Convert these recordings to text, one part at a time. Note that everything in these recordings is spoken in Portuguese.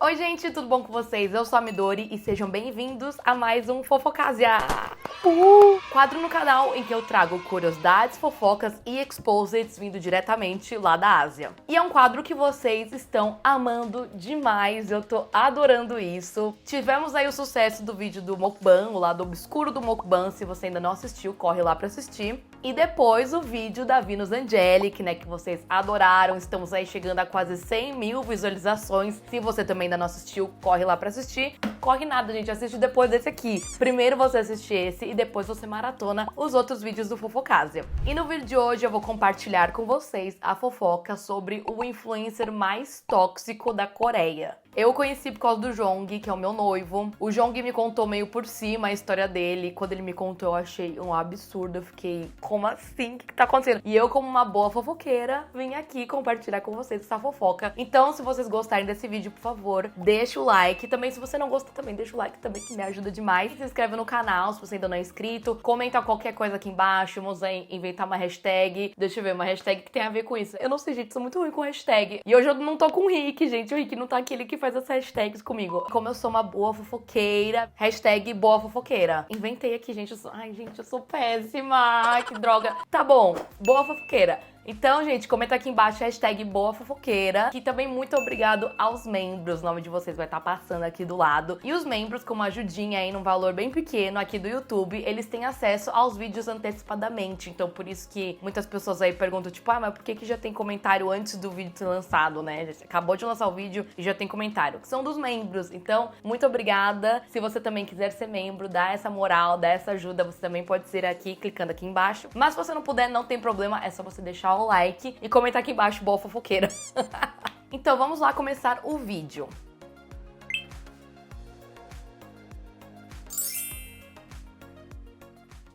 Oi gente, tudo bom com vocês? Eu sou a Midori e sejam bem-vindos a mais um Fofocasia! Quadro no canal em que eu trago curiosidades, fofocas e exposits vindo diretamente lá da Ásia. E é um quadro que vocês estão amando demais, eu tô adorando isso. Tivemos aí o sucesso do vídeo do Mukbang, o lado obscuro do Mukbang, se você ainda não assistiu, corre lá pra assistir. E depois o vídeo da Venus Angelic, né, que vocês adoraram. Estamos aí chegando a quase 100 mil visualizações. Se você também ainda não assistiu, corre lá pra assistir. Corre nada, gente, assiste depois desse aqui. Primeiro você assiste esse e depois você maratona os outros vídeos do Fofocasia. E no vídeo de hoje eu vou compartilhar com vocês a fofoca sobre o influencer mais tóxico da Coreia. Eu o conheci por causa do Jong, que é o meu noivo. O Jong me contou meio por cima a história dele. Quando ele me contou, eu achei um absurdo. Eu fiquei, como assim? O que tá acontecendo? E eu, como uma boa fofoqueira, vim aqui compartilhar com vocês essa fofoca. Então, se vocês gostarem desse vídeo, por favor, deixa o like. Também, se você não gostar, também deixa o like também, que me ajuda demais. Se inscreve no canal, se você ainda não é inscrito. Comenta qualquer coisa aqui embaixo. Vamos aí inventar uma hashtag. Deixa eu ver, uma hashtag que tem a ver com isso. Eu não sei, gente, sou muito ruim com hashtag. E hoje eu não tô com o Rick, gente. O Rick não tá aqui, ele que faz as hashtags comigo. Como eu sou uma boa fofoqueira, hashtag boa fofoqueira. Inventei aqui, gente. Ai, gente, eu sou péssima. Ai, que droga. Tá bom, boa fofoqueira. Então, gente, comenta aqui embaixo, hashtag boa fofoqueira. E também muito obrigado aos membros. O nome de vocês vai estar passando aqui do lado. E os membros, com uma ajudinha aí num valor bem pequeno aqui do YouTube, eles têm acesso aos vídeos antecipadamente. Então, por isso que muitas pessoas aí perguntam, tipo, mas por que já tem comentário antes do vídeo ser lançado, né? Acabou de lançar o vídeo e já tem comentário. Que são dos membros. Então, muito obrigada. Se você também quiser ser membro, dá essa moral, dá essa ajuda, você também pode ser aqui, clicando aqui embaixo. Mas se você não puder, não tem problema, é só você deixar o like e comentar aqui embaixo, boa fofoqueira. Então vamos lá começar o vídeo.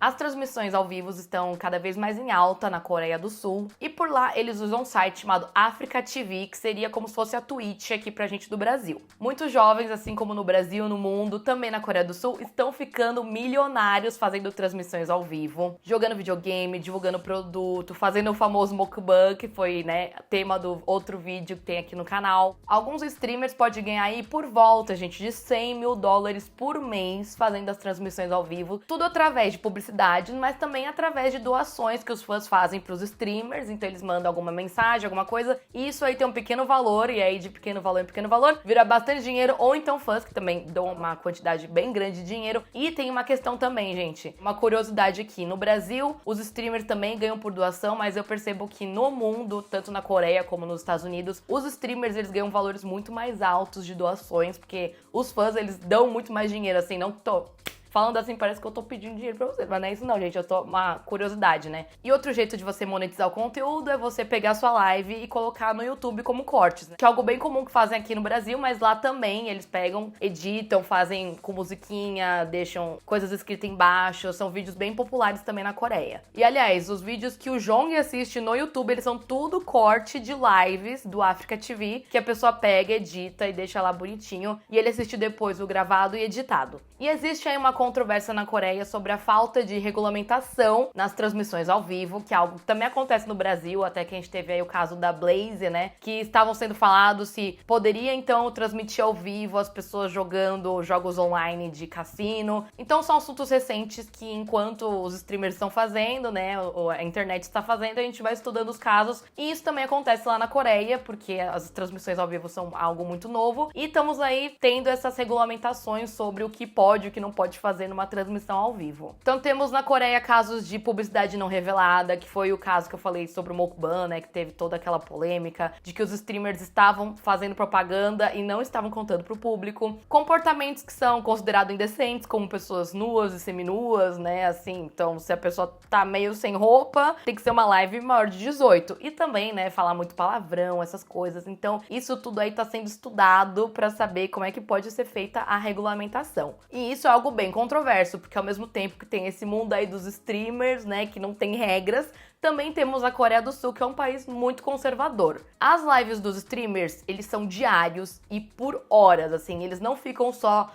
As transmissões ao vivo estão cada vez mais em alta na Coreia do Sul. E por lá eles usam um site chamado Africa TV, que seria como se fosse a Twitch aqui pra gente do Brasil. Muitos jovens, assim como no Brasil, no mundo, também na Coreia do Sul, estão ficando milionários fazendo transmissões ao vivo, jogando videogame, divulgando produto, fazendo o famoso mukbang, que foi, né, tema do outro vídeo que tem aqui no canal. Alguns streamers podem ganhar aí por volta, gente, de 100 mil dólares por mês fazendo as transmissões ao vivo, tudo através de publicidade, mas também através de doações que os fãs fazem para os streamers. Então eles mandam alguma mensagem, alguma coisa, e isso aí tem um pequeno valor, e aí de pequeno valor em pequeno valor vira bastante dinheiro, ou então fãs que também dão uma quantidade bem grande de dinheiro. E tem uma questão também, gente, uma curiosidade aqui, no Brasil os streamers também ganham por doação, mas eu percebo que no mundo, tanto na Coreia como nos Estados Unidos, os streamers eles ganham valores muito mais altos de doações, porque os fãs eles dão muito mais dinheiro, assim, não tô falando assim, parece que eu tô pedindo dinheiro pra vocês, mas não é isso não, gente, eu tô uma curiosidade, né? E outro jeito de você monetizar o conteúdo é você pegar a sua live e colocar no YouTube como cortes, né? Que é algo bem comum que fazem aqui no Brasil, mas lá também eles pegam, editam, fazem com musiquinha, deixam coisas escritas embaixo, são vídeos bem populares também na Coreia. E aliás, os vídeos que o Jong assiste no YouTube, eles são tudo corte de lives do Africa TV, que a pessoa pega, edita e deixa lá bonitinho, e ele assiste depois o gravado e editado. E existe aí uma controvérsia na Coreia sobre a falta de regulamentação nas transmissões ao vivo, que é algo que também acontece no Brasil, até que a gente teve aí o caso da Blaze, né, que estavam sendo falados se poderia então transmitir ao vivo as pessoas jogando jogos online de cassino. Então são assuntos recentes que enquanto os streamers estão fazendo, né, a internet está fazendo, a gente vai estudando os casos, e isso também acontece lá na Coreia, porque as transmissões ao vivo são algo muito novo, e estamos aí tendo essas regulamentações sobre o que pode e o que não pode fazer numa transmissão ao vivo. Então temos na Coreia casos de publicidade não revelada, que foi o caso que eu falei sobre o Mukbang, né, que teve toda aquela polêmica de que os streamers estavam fazendo propaganda e não estavam contando pro público. Comportamentos que são considerados indecentes, como pessoas nuas e seminuas, né, assim, então se a pessoa tá meio sem roupa, tem que ser uma live maior de 18. E também, né, falar muito palavrão, essas coisas. Então isso tudo aí tá sendo estudado pra saber como é que pode ser feita a regulamentação. E isso é algo bem controverso, porque ao mesmo tempo que tem esse mundo aí dos streamers, né, que não tem regras, também temos a Coreia do Sul, que é um país muito conservador. As lives dos streamers, eles são diários e por horas, assim, eles não ficam só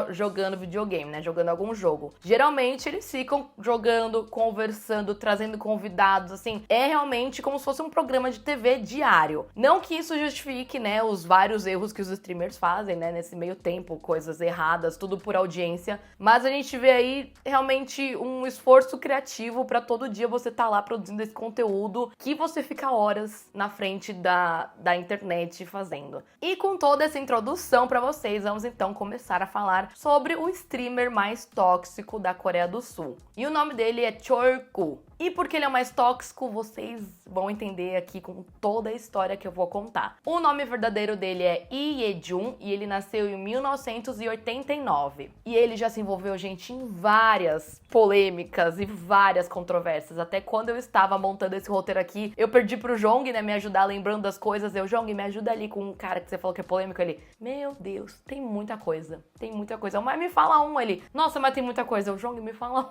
jogando videogame, né? Jogando algum jogo. Geralmente eles ficam jogando, conversando, trazendo convidados, assim. É realmente como se fosse um programa de TV diário. Não que isso justifique, né, os vários erros que os streamers fazem, né, nesse meio tempo, coisas erradas, tudo por audiência. Mas a gente vê aí realmente um esforço criativo pra todo dia você tá lá produzindo esse conteúdo que você fica horas na frente da internet fazendo. E com toda essa introdução pra vocês, vamos então começar a falar sobre o streamer mais tóxico da Coreia do Sul. E o nome dele é Chorgu. E porque ele é o mais tóxico, vocês vão entender aqui com toda a história que eu vou contar. O nome verdadeiro dele é Lee Ye-jun e ele nasceu em 1989. E ele já se envolveu, gente, em várias polêmicas e várias controvérsias. Até quando eu estava montando esse roteiro aqui, eu perdi pro Jong, né, me ajudar lembrando das coisas. Jong, me ajuda ali com um cara que você falou que é polêmico. Ele, meu Deus, tem muita coisa. Tem muita coisa. Mas me fala um, ele, nossa, mas tem muita coisa. Jong, me fala um.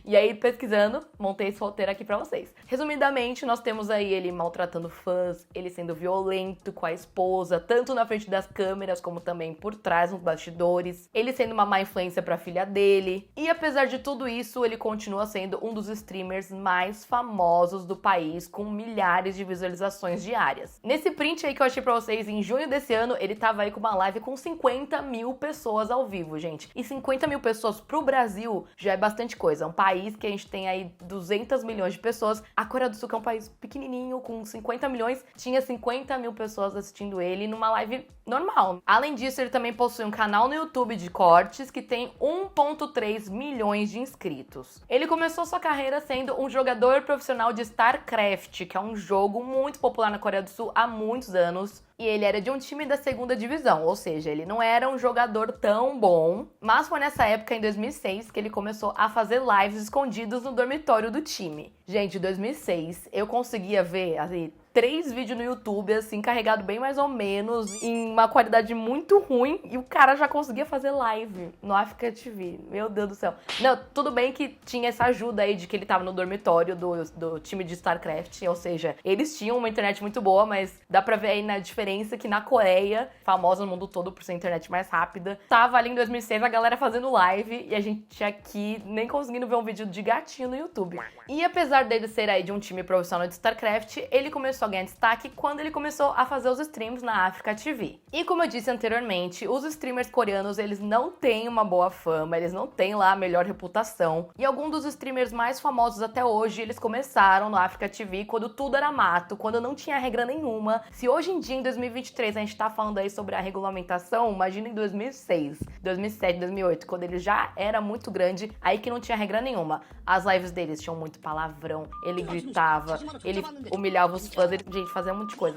E aí, pesquisando, montei esse roteiro aqui pra vocês. Resumidamente, nós temos aí ele maltratando fãs, ele sendo violento com a esposa, tanto na frente das câmeras como também por trás, nos bastidores. Ele sendo uma má influência pra filha dele. E apesar de tudo isso, ele continua sendo um dos streamers mais famosos do país, com milhares de visualizações diárias. Nesse print aí que eu achei pra vocês, em junho desse ano, ele tava aí com uma live com 50 mil pessoas ao vivo, gente. E 50 mil pessoas pro Brasil já é bastante coisa. É um país que a gente tem aí 200 milhões de pessoas. A Coreia do Sul, que é um país pequenininho, com 50 milhões, tinha 50 mil pessoas assistindo ele numa live normal. Além disso, ele também possui um canal no YouTube de cortes que tem 1,3 milhões de inscritos. Ele começou sua carreira sendo um jogador profissional de StarCraft, que é um jogo muito popular na Coreia do Sul há muitos anos. E ele era de um time da segunda divisão, ou seja, ele não era um jogador tão bom. Mas foi nessa época, em 2006, que ele começou a fazer lives escondidos no dormitório do time. Gente, em 2006, eu conseguia ver, assim, 3 vídeos no YouTube, assim, carregado bem mais ou menos, em uma qualidade muito ruim, e o cara já conseguia fazer live no Africa TV. Meu Deus do céu. Não, tudo bem que tinha essa ajuda aí de que ele tava no dormitório do time de StarCraft, ou seja, eles tinham uma internet muito boa, mas dá pra ver aí na diferença que na Coreia, famosa no mundo todo por ser a internet mais rápida, tava ali em 2006 a galera fazendo live, e a gente aqui nem conseguindo ver um vídeo de gatinho no YouTube. E apesar dele ser aí de um time profissional de StarCraft, ele começou a ganhar destaque quando ele começou a fazer os streams na Africa TV. E como eu disse anteriormente, os streamers coreanos, eles não têm uma boa fama, eles não têm lá a melhor reputação. E alguns dos streamers mais famosos até hoje, eles começaram no Africa TV quando tudo era mato, quando não tinha regra nenhuma. Se hoje em dia, em 2023, a gente tá falando aí sobre a regulamentação, imagina em 2006, 2007, 2008, quando ele já era muito grande, aí que não tinha regra nenhuma. As lives deles tinham muito palavrão, ele gritava, ele humilhava os fãs, ele, gente, fazia um monte de coisa.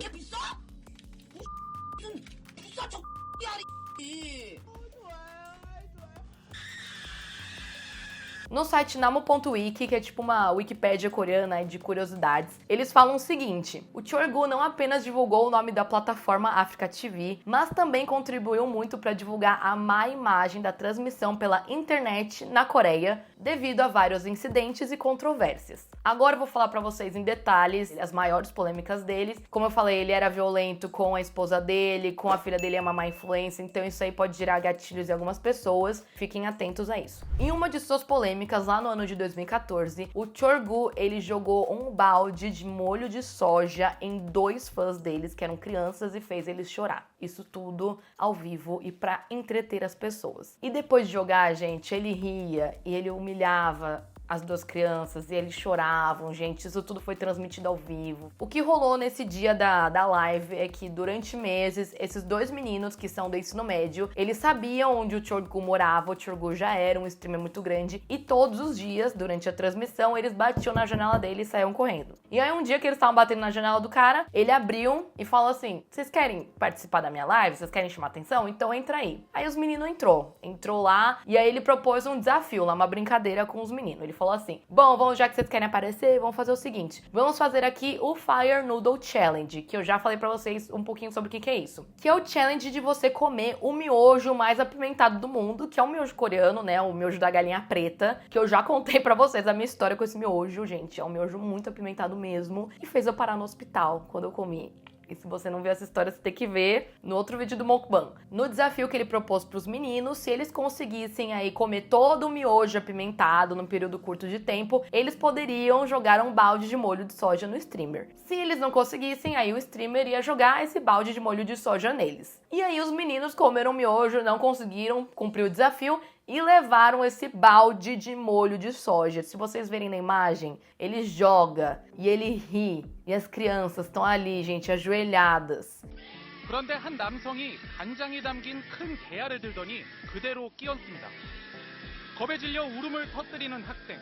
No site Namo.wiki, que é tipo uma Wikipédia coreana de curiosidades, eles falam o seguinte: o Chorgu não apenas divulgou o nome da plataforma Africa TV, mas também contribuiu muito para divulgar a má imagem da transmissão pela internet na Coreia, devido a vários incidentes e controvérsias. Agora eu vou falar para vocês em detalhes as maiores polêmicas deles. Como eu falei, ele era violento com a esposa dele, com a filha dele é uma má influência, então isso aí pode gerar gatilhos em algumas pessoas. Fiquem atentos a isso. Em uma de suas polêmicas, lá no ano de 2014, o Chorgu, ele jogou um balde de molho de soja em 2 fãs deles, que eram crianças, e fez eles chorar. Isso tudo ao vivo e pra entreter as pessoas. E depois de jogar, gente, ele ria e ele humilhava as 2 crianças, e eles choravam, gente, isso tudo foi transmitido ao vivo. O que rolou nesse dia da live é que durante meses, esses 2 meninos que são do ensino médio, eles sabiam onde o Chorgu morava, o Chorgu já era um streamer muito grande, e todos os dias, durante a transmissão, eles batiam na janela dele e saíam correndo. E aí um dia que eles estavam batendo na janela do cara, ele abriu e falou assim, vocês querem participar da minha live? Vocês querem chamar atenção? Então entra aí. Aí os meninos entrou lá e aí ele propôs um desafio lá, uma brincadeira com os meninos. Ele falou assim, bom, já que vocês querem aparecer, vamos fazer o seguinte, vamos fazer aqui o Fire Noodle Challenge, que eu já falei pra vocês um pouquinho sobre o que é isso. Que é o challenge de você comer o miojo mais apimentado do mundo, que é o miojo coreano, né, o miojo da galinha preta, que eu já contei pra vocês a minha história com esse miojo, gente. É um miojo muito apimentado mesmo e fez eu parar no hospital quando eu comi. E se você não viu essa história, você tem que ver no outro vídeo do Mukbang. No desafio que ele propôs pros meninos, se eles conseguissem aí comer todo o miojo apimentado num período curto de tempo, eles poderiam jogar um balde de molho de soja no streamer. Se eles não conseguissem, aí o streamer ia jogar esse balde de molho de soja neles. E aí os meninos comeram miojo, não conseguiram cumprir o desafio e levaram esse balde de molho de soja. Se vocês verem na imagem, ele joga e ele ri. E as crianças estão ali, gente, ajoelhadas. 그런데 한 남성이 간장이 담긴 큰 대야를 들더니 그대로 끼얹습니다. 겁에 질려 울음을 터뜨리는 학생.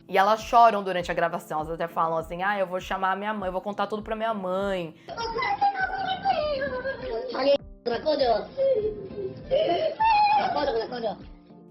E elas choram durante a gravação. Elas até falam assim, eu vou chamar a minha mãe, eu vou contar tudo pra minha mãe.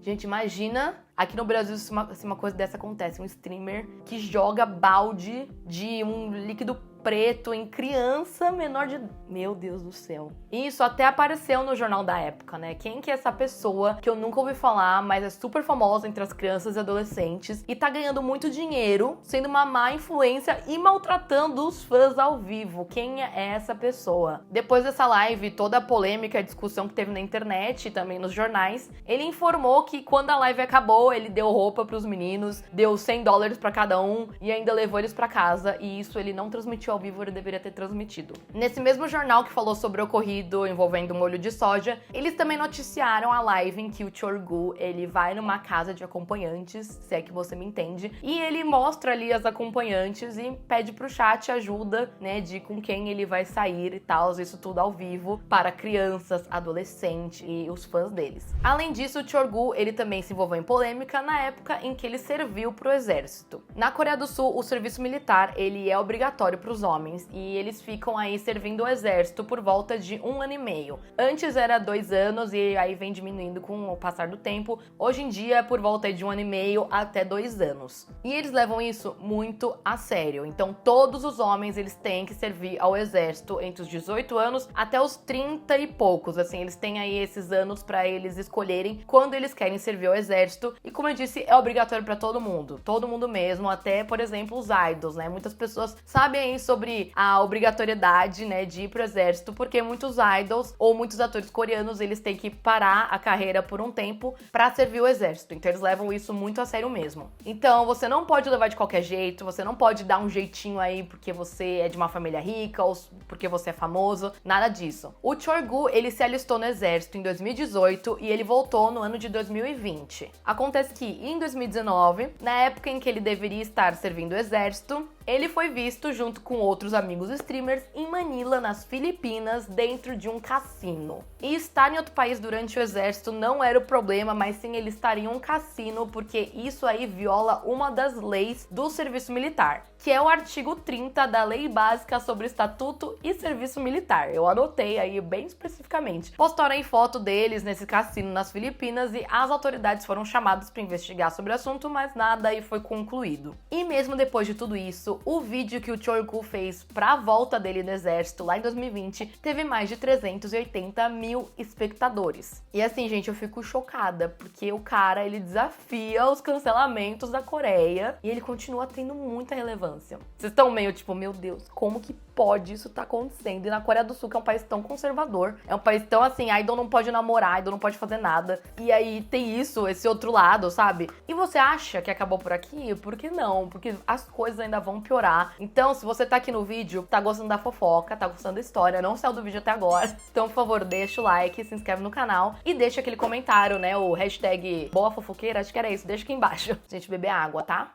Gente, imagina aqui no Brasil se uma coisa dessa acontece. Um streamer que joga balde de um líquido preto em criança menor de... Meu Deus do céu. E isso até apareceu no jornal da época, né? Quem que é essa pessoa que eu nunca ouvi falar, mas é super famosa entre as crianças e adolescentes e tá ganhando muito dinheiro, sendo uma má influência e maltratando os fãs ao vivo? Quem é essa pessoa? Depois dessa live, toda a polêmica e discussão que teve na internet e também nos jornais, ele informou que quando a live acabou, ele deu roupa pros meninos, deu $100 pra cada um e ainda levou eles pra casa, e isso ele não transmitiu ao vivo, ele deveria ter transmitido. Nesse mesmo jornal que falou sobre o ocorrido envolvendo molho de soja, eles também noticiaram a live em que o Chorgu, ele vai numa casa de acompanhantes, se é que você me entende, e ele mostra ali as acompanhantes e pede pro chat ajuda, né, de com quem ele vai sair e tal, isso tudo ao vivo para crianças, adolescentes e os fãs deles. Além disso, o Chorgu, ele também se envolveu em polêmica na época em que ele serviu pro exército. Na Coreia do Sul, o serviço militar, ele é obrigatório pros homens e eles ficam aí servindo o exército por volta de 1 ano e meio. Antes era 2 anos e aí vem diminuindo com o passar do tempo. Hoje em dia é por volta de 1 ano e meio até 2 anos. E eles levam isso muito a sério. Então todos os homens, eles têm que servir ao exército entre os 18 anos até os 30 e poucos. Assim, eles têm aí esses anos pra eles escolherem quando eles querem servir ao exército. E como eu disse, é obrigatório pra todo mundo mesmo, até, por exemplo, os idols, né? Muitas pessoas sabem aí sobre a obrigatoriedade, né, de ir pro exército, porque muitos idols ou muitos atores coreanos, eles têm que parar a carreira por um tempo pra servir o exército. Então eles levam isso muito a sério mesmo. Então você não pode levar de qualquer jeito, você não pode dar um jeitinho aí porque você é de uma família rica ou porque você é famoso, nada disso. O Chorgu, ele se alistou no exército em 2018 e ele voltou no ano de 2020. Acontece que em 2019, na época em que ele deveria estar servindo o exército, ele foi visto junto com outros amigos streamers em Manila, nas Filipinas, dentro de um cassino. E estar em outro país durante o exército não era o problema, mas sim ele estar em um cassino, porque isso aí viola uma das leis do serviço militar, que é o artigo 30 da Lei Básica sobre Estatuto e Serviço Militar. Eu anotei aí bem especificamente. Postaram aí foto deles nesse cassino nas Filipinas e as autoridades foram chamadas para investigar sobre o assunto, mas nada aí foi concluído. E mesmo depois de tudo isso, o vídeo que o Chorgu fez pra volta dele no exército lá em 2020 teve mais de 380 mil espectadores. E assim, gente, eu fico chocada, porque o cara, ele desafia os cancelamentos da Coreia e ele continua tendo muita relevância. Vocês estão meio tipo, meu Deus, como que pode isso tá acontecendo? E na Coreia do Sul, que é um país tão conservador, é um país tão assim, idol não pode namorar, idol não pode fazer nada. E aí tem isso, esse outro lado, sabe? E você acha que acabou por aqui? Por que não? Porque as coisas ainda vão piorar. Então, se você tá aqui no vídeo, tá gostando da fofoca, tá gostando da história, não saiu do vídeo até agora, então, por favor, deixa o like, se inscreve no canal e deixa aquele comentário, né? O hashtag Boa Fofoqueira, acho que era isso, deixa aqui embaixo. Gente, beber água, tá?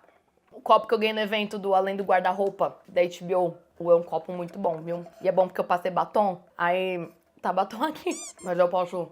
O copo que eu ganhei no evento do Além do Guarda-Roupa da HBO, é um copo muito bom, viu? E é bom porque eu passei batom, aí tá batom aqui. Mas eu posso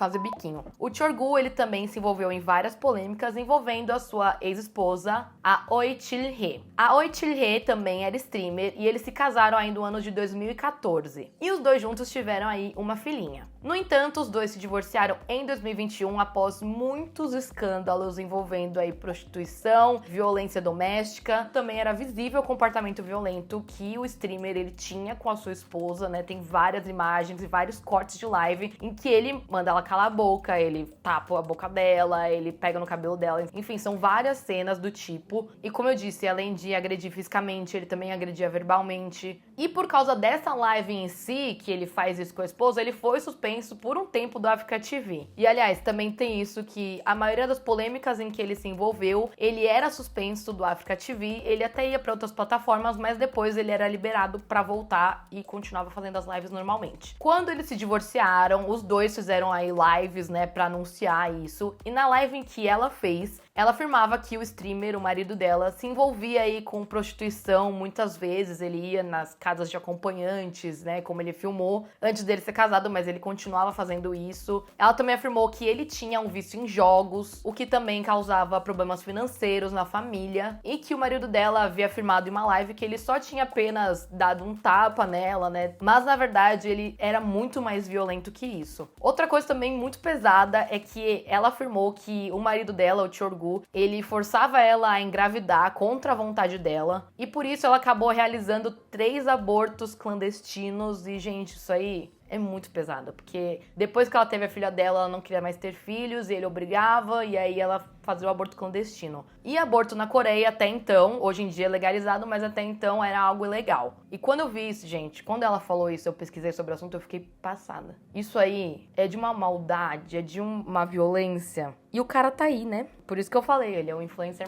fazer biquinho. O Chorgu, ele também se envolveu em várias polêmicas envolvendo a sua ex-esposa, a Oi Chil-hee. A Oi Chil-hee também era streamer e eles se casaram aí no ano de 2014. E os dois juntos tiveram aí uma filhinha. No entanto, os dois se divorciaram em 2021 após muitos escândalos envolvendo aí prostituição, violência doméstica. Também era visível o comportamento violento que o streamer ele tinha com a sua esposa, né? Tem várias imagens e vários cortes de live em que ele manda ela calar a boca, ele tapa a boca dela, ele pega no cabelo dela. Enfim, são várias cenas do tipo. E como eu disse, além de agredir fisicamente, ele também agredia verbalmente. E por causa dessa live em si, que ele faz isso com a esposa, ele foi suspenso por um tempo do Africa TV. E aliás, também tem isso que a maioria das polêmicas em que ele se envolveu, ele era suspenso do Africa TV, ele até ia para outras plataformas, mas depois ele era liberado para voltar e continuava fazendo as lives normalmente. Quando eles se divorciaram, os dois fizeram aí lives, né, para anunciar isso. E na live em que ela fez, ela afirmava que o streamer, o marido dela, se envolvia aí com prostituição muitas vezes. Ele ia nas casas de acompanhantes, né, como ele filmou antes dele ser casado, mas ele continuava fazendo isso. Ela também afirmou que ele tinha um vício em jogos, o que também causava problemas financeiros na família, e que o marido dela havia afirmado em uma live que ele só tinha apenas dado um tapa nela, né, mas na verdade ele era muito mais violento que isso. Outra coisa também muito pesada é que ela afirmou que o marido dela, o Chorgu, ele forçava ela a engravidar contra a vontade dela, e por isso ela acabou realizando 3 abortos clandestinos. E, gente, isso aí é muito pesado, porque depois que ela teve a filha dela, ela não queria mais ter filhos, e ele obrigava, e aí ela fazia o aborto clandestino. E aborto na Coreia até então, hoje em dia é legalizado, mas até então era algo ilegal. E quando eu vi isso, gente, quando ela falou isso, eu pesquisei sobre o assunto, eu fiquei passada. Isso aí é de uma maldade, é de uma violência. E o cara tá aí, né? Por isso que eu falei, ele é o influencer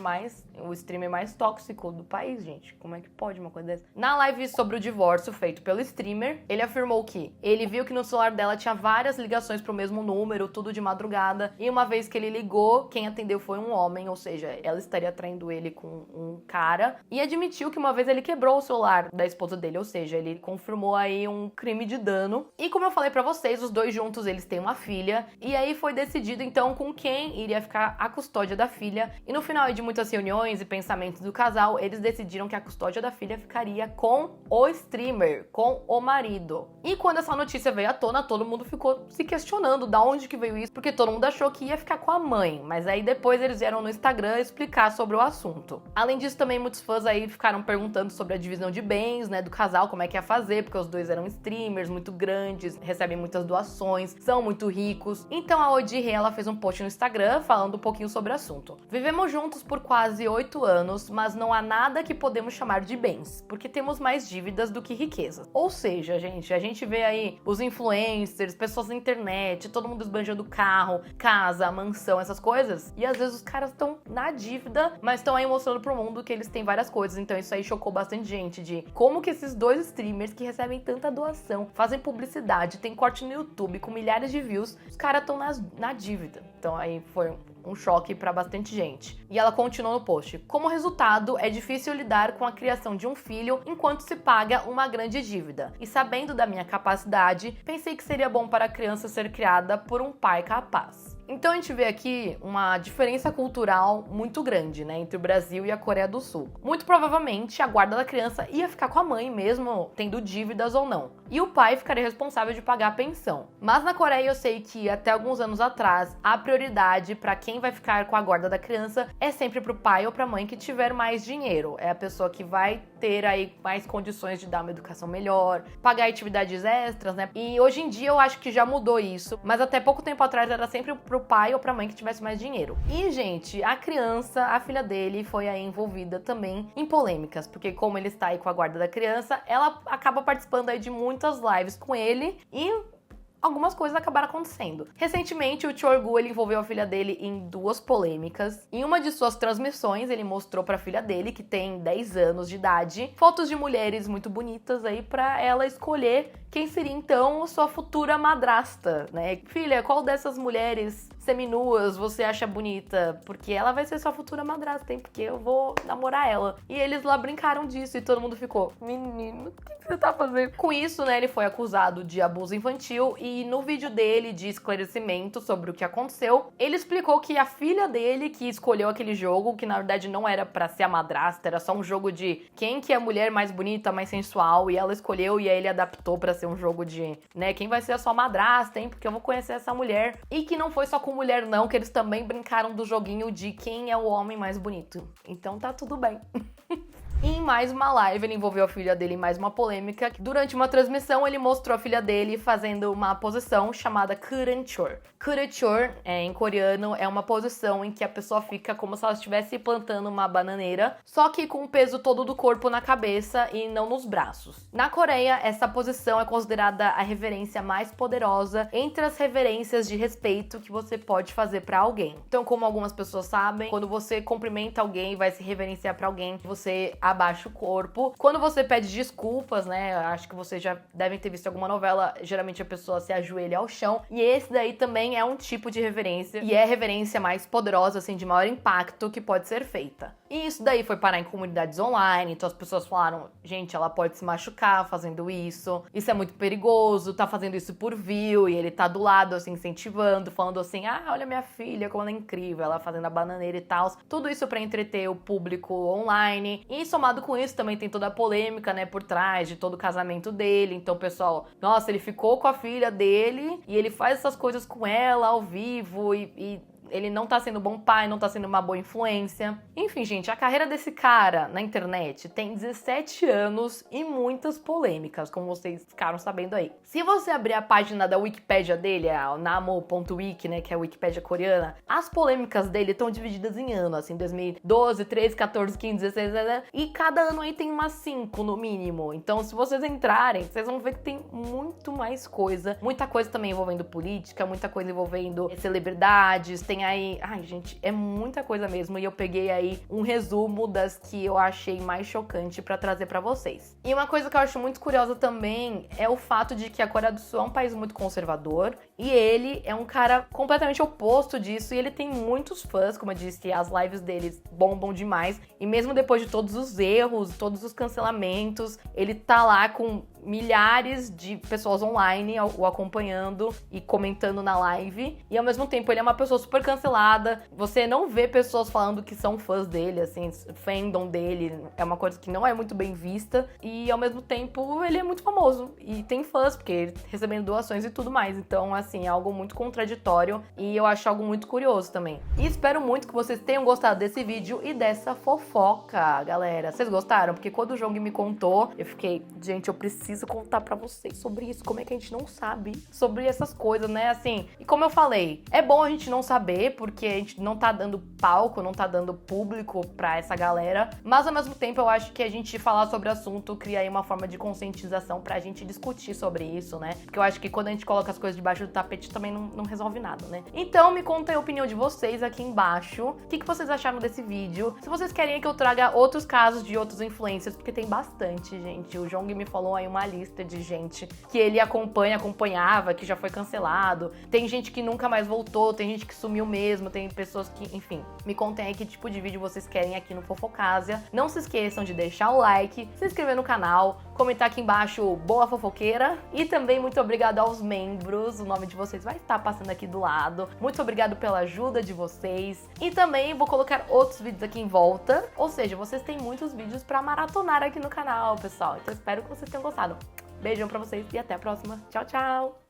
o streamer mais tóxico do país, gente. Como é que pode uma coisa dessa? Na live sobre o divórcio feito pelo streamer, ele afirmou que ele viu que no celular dela tinha várias ligações pro mesmo número, tudo de madrugada. E uma vez que ele ligou, quem atendeu foi um homem, ou seja, ela estaria traindo ele com um cara. E admitiu que uma vez ele quebrou o celular da esposa dele, ou seja, ele confirmou aí um crime de dano. E como eu falei pra vocês, os dois juntos, eles têm uma filha. E aí foi decidido, então, com quem iria ficar a custódia da filha. E no final de muitas reuniões e pensamentos do casal, eles decidiram que a custódia da filha ficaria com o streamer, com o marido. E quando essa notícia veio à tona, todo mundo ficou se questionando de onde que veio isso, porque todo mundo achou que ia ficar com a mãe. Mas aí depois eles vieram no Instagram explicar sobre o assunto. Além disso, também muitos fãs aí ficaram perguntando sobre a divisão de bens, né, do casal, como é que ia fazer, porque os dois eram streamers muito grandes, recebem muitas doações, são muito ricos. Então a Odi, ela fez um post no Instagram falando um pouquinho sobre o assunto. Vivemos juntos por quase 8 anos, mas não há nada que podemos chamar de bens, porque temos mais dívidas do que riquezas. Ou seja, gente, a gente vê aí os influencers, pessoas na internet, todo mundo esbanjando carro, casa, mansão, essas coisas, e às vezes os caras estão na dívida, mas estão aí mostrando pro mundo que eles têm várias coisas. Então isso aí chocou bastante gente, de como que esses dois streamers que recebem tanta doação, fazem publicidade, tem corte no YouTube com milhares de views, os caras estão na dívida. Então aí foi um choque para bastante gente. E ela continuou no post: como resultado, é difícil lidar com a criação de um filho enquanto se paga uma grande dívida. E sabendo da minha capacidade, pensei que seria bom para a criança ser criada por um pai capaz. Então a gente vê aqui uma diferença cultural muito grande, né, entre o Brasil e a Coreia do Sul. Muito provavelmente a guarda da criança ia ficar com a mãe mesmo, tendo dívidas ou não. E o pai ficaria responsável de pagar a pensão. Mas na Coreia eu sei que até alguns anos atrás, a prioridade para quem vai ficar com a guarda da criança é sempre pro pai ou pra mãe que tiver mais dinheiro. É a pessoa que vai ter aí mais condições de dar uma educação melhor, pagar atividades extras, né? E hoje em dia eu acho que já mudou isso, mas até pouco tempo atrás era sempre pro pai ou pra mãe que tivesse mais dinheiro. E, gente, a criança, a filha dele, foi aí envolvida também em polêmicas, porque como ele está aí com a guarda da criança, ela acaba participando aí de muitas lives com ele e algumas coisas acabaram acontecendo. Recentemente, o Chorgu, ele envolveu a filha dele em 2 polêmicas. Em uma de suas transmissões, ele mostrou pra filha dele, que tem 10 anos de idade, fotos de mulheres muito bonitas aí pra ela escolher quem seria então sua futura madrasta, né? Filha, qual dessas mulheres seminuas você acha bonita? Porque ela vai ser sua futura madrasta, hein? Porque eu vou namorar ela. E eles lá brincaram disso e todo mundo ficou, menino, o que você tá fazendo? Com isso, né, ele foi acusado de abuso infantil e no vídeo dele de esclarecimento sobre o que aconteceu, ele explicou que a filha dele que escolheu aquele jogo, que na verdade não era pra ser a madrasta, era só um jogo de quem que é a mulher mais bonita, mais sensual, e ela escolheu e aí ele adaptou pra ser um jogo de, né, quem vai ser a sua madrasta, hein? Porque eu vou conhecer essa mulher. E que não foi só com mulher não, que eles também brincaram do joguinho de quem é o homem mais bonito. Então tá tudo bem. E em mais uma live, ele envolveu a filha dele em mais uma polêmica. Durante uma transmissão, ele mostrou a filha dele fazendo uma posição chamada Kurenchor. Kurenchor, em coreano, é uma posição em que a pessoa fica como se ela estivesse plantando uma bananeira, só que com o peso todo do corpo na cabeça e não nos braços. Na Coreia, essa posição é considerada a reverência mais poderosa entre as reverências de respeito que você pode fazer pra alguém. Então, como algumas pessoas sabem, quando você cumprimenta alguém, vai se reverenciar pra alguém, você abaixa o corpo. Quando você pede desculpas, né, acho que vocês já devem ter visto alguma novela, geralmente a pessoa se ajoelha ao chão, e esse daí também é um tipo de reverência, e é a reverência mais poderosa, assim, de maior impacto que pode ser feita. E isso daí foi parar em comunidades online, então as pessoas falaram, gente, ela pode se machucar fazendo isso é muito perigoso, tá fazendo isso por view, e ele tá do lado, assim, incentivando, falando assim, olha minha filha, como ela é incrível, ela fazendo a bananeira e tal. Tudo isso pra entreter o público online, e somado com isso também tem toda a polêmica, né, por trás de todo o casamento dele. Então, pessoal, nossa, ele ficou com a filha dele e ele faz essas coisas com ela ao vivo e ele não tá sendo bom pai, não tá sendo uma boa influência. Enfim, gente, a carreira desse cara na internet tem 17 anos e muitas polêmicas, como vocês ficaram sabendo aí. Se você abrir a página da Wikipédia dele, a namo.wiki, né, que é a Wikipédia coreana, as polêmicas dele estão divididas em anos, assim, 2012, 13, 14, 15, 16, e cada ano aí tem umas 5 no mínimo. Então, se vocês entrarem, vocês vão ver que tem muito mais coisa. Muita coisa também envolvendo política, muita coisa envolvendo celebridades, tem aí... Ai, gente, é muita coisa mesmo. E eu peguei aí um resumo das que eu achei mais chocante pra trazer pra vocês. E uma coisa que eu acho muito curiosa também é o fato de que a Coreia do Sul é um país muito conservador e ele é um cara completamente oposto disso e ele tem muitos fãs, como eu disse, as lives deles bombam demais. E mesmo depois de todos os erros, todos os cancelamentos, ele tá lá com milhares de pessoas online o acompanhando e comentando na live. E ao mesmo tempo ele é uma pessoa super cancelada. Você não vê pessoas falando que são fãs dele, assim, fandom dele. É uma coisa que não é muito bem vista. E ao mesmo tempo ele é muito famoso. E tem fãs, porque ele recebendo doações e tudo mais. Então, assim, é algo muito contraditório. E eu acho algo muito curioso também. E espero muito que vocês tenham gostado desse vídeo e dessa fofoca, galera. Vocês gostaram? Porque quando o Jong me contou, eu fiquei, gente, eu preciso contar pra vocês sobre isso, como é que a gente não sabe sobre essas coisas, né, assim, e como eu falei, é bom a gente não saber, porque a gente não tá dando palco, não tá dando público pra essa galera, mas ao mesmo tempo eu acho que a gente falar sobre o assunto cria aí uma forma de conscientização pra gente discutir sobre isso, né, porque eu acho que quando a gente coloca as coisas debaixo do tapete também não resolve nada, né. Então me contem a opinião de vocês aqui embaixo, o que vocês acharam desse vídeo, se vocês querem que eu traga outros casos de outros influencers, porque tem bastante, gente, o Jong me falou aí uma lista de gente que ele acompanhava, que já foi cancelado. Tem gente que nunca mais voltou, tem gente que sumiu mesmo, tem pessoas que, enfim. Me contem aí que tipo de vídeo vocês querem aqui no Fofocásia. Não se esqueçam de deixar o like, se inscrever no canal, comentar aqui embaixo boa fofoqueira e também muito obrigado aos membros, o nome de vocês vai estar passando aqui do lado. Muito obrigado pela ajuda de vocês e também vou colocar outros vídeos aqui em volta, ou seja, vocês têm muitos vídeos pra maratonar aqui no canal, pessoal. Então espero que vocês tenham gostado. Beijão pra vocês e até a próxima. Tchau, tchau!